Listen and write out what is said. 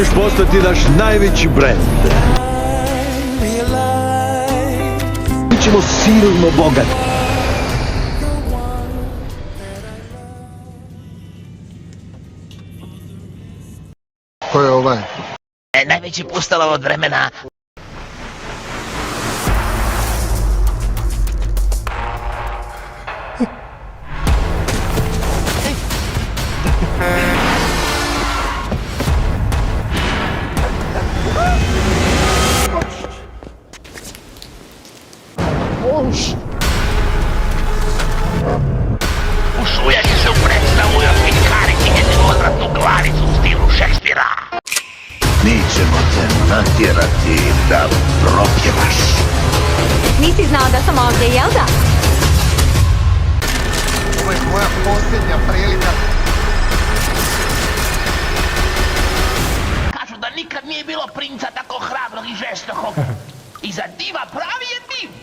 ćeš postati naš najveći brend. Mi ćemo silno bogati. Ko je ovaj? Najveći pustalo od vremena. Ušujat će se u predstavu i otpinkariti jednu odvratnu glavicu u stilu Šekspira. Mi ćemo te natjerati da propjevaš. Nisi znao da sam ovdje, jel da? Ovo je moja posljednja prilika. Kažu da nikad nije bilo princa tako hrabrog i žestokog. I za diva pravi je div.